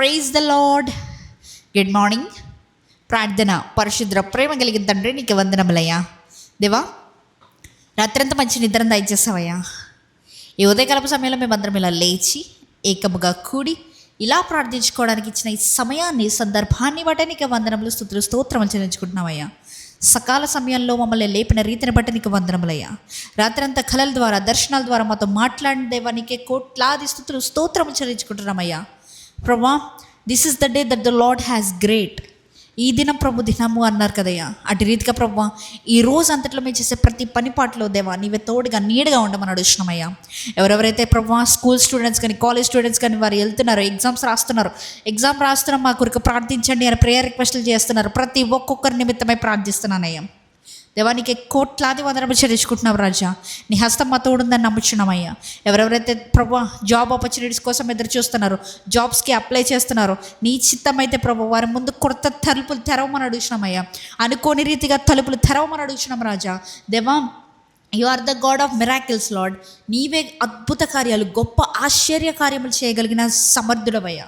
Praise the Lord. Good morning. ప్రార్థన. పరిశుద్ర ప్రేమ కలిగిన తండ్రి, నీకు వందనములయ్యా. దేవా, రాత్రంతా మంచి నిద్ర దయచేసావయ్యా. ఈ ఉదయకాలపు సమయంలో మేమందరం ఇలా లేచి ఏకముగా కూడి ఇలా ప్రార్థించుకోవడానికి ఇచ్చిన ఈ సమయాన్ని, సందర్భాన్ని బట్టి నీకు వందనములు, స్తుతులు, స్తోత్రములు చెల్లించుకుంటున్నావయ్యా. సకాల సమయంలో మమ్మల్ని లేపిన రీతిని బట్టి నీకు వందనములయ్యా. రాత్రంతా కళల ద్వారా, దర్శనాల ద్వారా మాతో మాట్లాడిన దేవా, నీకే కోట్లాది స్తుతులు, స్తోత్రములు చెల్లించుకుంటున్నామయ్యా. ప్రభా, this is the day that the lord has great. ఈ దినం ప్రభు దినము అన్నారు కదయ్యా. అటు రీతిగా ప్రభు ఈ రోజు అంతట్లో మేము చేసే ప్రతి పనిపాట్లో దేవా నీవే తోడుగా నీడగా ఉండమని అడుగుతున్నామయ్యా. ఎవరెవరైతే ప్రభు స్కూల్ స్టూడెంట్స్ కానీ, కాలేజ్ స్టూడెంట్స్ కానీ వారు వెళ్తున్నారు, ఎగ్జామ్ రాస్తున్నారు, మా కొరకు ప్రార్థించండి అని ప్రేయర్ రిక్వెస్ట్లు చేస్తున్నారు. ప్రతి ఒక్కొక్కరి నిమిత్తమై ప్రార్థిస్తున్నానయ్యా. దేవా, నీకే కోట్లాది వందనములు చెల్లించుకుంటున్నావు రాజా. నీ హస్తం మా తోడుందని నమ్ముచున్నామయ్యా. ఎవరెవరైతే ప్రభు జాబ్ ఆపర్చునిటీస్ కోసం ఎదురు చూస్తున్నారో, జాబ్స్కి అప్లై చేస్తున్నారో, నీ చిత్తం అయితే ప్రభు వారి ముందు కొత్త తలుపులు తెరవమని అడుగుతున్నామయ్యా. అనుకోని రీతిగా తలుపులు తెరవమని అడుగుతున్నాం రాజా. దేవా, you are the God of miracles Lord. నీవే అద్భుత కార్యాలు, గొప్ప ఆశ్చర్య కార్యములు చేయగలిగిన సమర్థుడవయ్యా.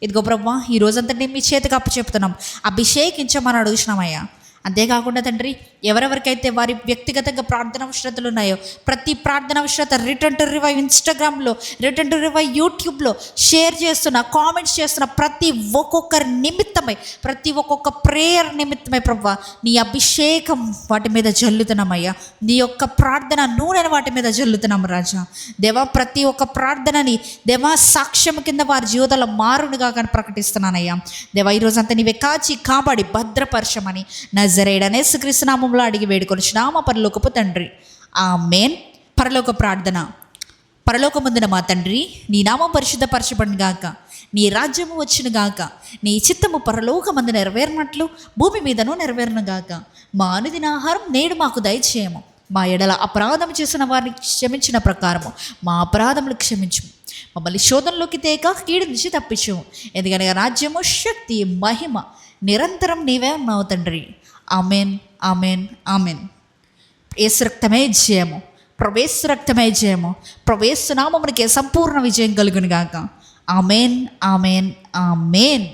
ఇదిగో ప్రభు, ఈ రోజంతా నేను మీ చేతికి అప్పచెప్తున్నాం, అభిషేకించమని అడుగుతున్నామయ్యా. అంతేకాకుండా తండ్రి, ఎవరెవరికైతే వారి వ్యక్తిగతంగా ప్రార్థన అవసరతలు ఉన్నాయో, ప్రతి ప్రార్థన అవసరత రిటర్న్ టు రివైవ్ ఇన్స్టాగ్రామ్లో, రిటర్న్ టు రివైవ్ యూట్యూబ్లో షేర్ చేస్తున్న, కామెంట్స్ చేస్తున్న ప్రతి ఒక్కొక్కరి నిమిత్తమై, ప్రతి ఒక్కొక్క ప్రేయర్ నిమిత్తమై ప్రభా నీ అభిషేకం వాటి మీద జల్లుతున్నామయ్యా. నీ యొక్క ప్రార్థన నూనెను వాటి మీద జల్లుతున్నాం రాజా. దేవా, ప్రతి ఒక్క ప్రార్థనని దేవా సాక్ష్యం కింద వారి జీవితంలో మారునుగా కానీ ప్రకటిస్తున్నానయ్యా. దేవా, ఈరోజంతా నీవే కాచి కాపాడి భద్రపరచమని నజరేయుడైన యేసుక్రీస్తు నామములో అడిగి వేడుకొనుచున్నాము పరలోకపు తండ్రి, ఆమేన్. పరలోక ప్రార్థన. పరలోకమందున మా తండ్రి, నీ నామం పరిశుద్ధపరచబడును గాక, నీ రాజ్యము వచ్చును గాక, నీ చిత్తము పరలోకమందు నెరవేరినట్లు భూమి మీదను నెరవేరును గాక. మా అనుదిన ఆహారం నేడు మాకు దయచేయము. మా ఎడల అపరాధం చేసిన వారిని క్షమించిన ప్రకారము మా అపరాధములు క్షమించుము. మమ్మల్ని శోధనలోకి తేక కీడు నుంచి తప్పించుము. ఎందుకనగా రాజ్యము, శక్తి, మహిమ నిరంతరం నీవే ఉన్నావు తండ్రి. Amen, amen, amen. యేసు రక్తమే జయము, ప్రవేశ రక్తమే జయము, ప్రవేశ నామమునికే సంపూర్ణ విజయం కలుగును గాక. Amen, amen, amen.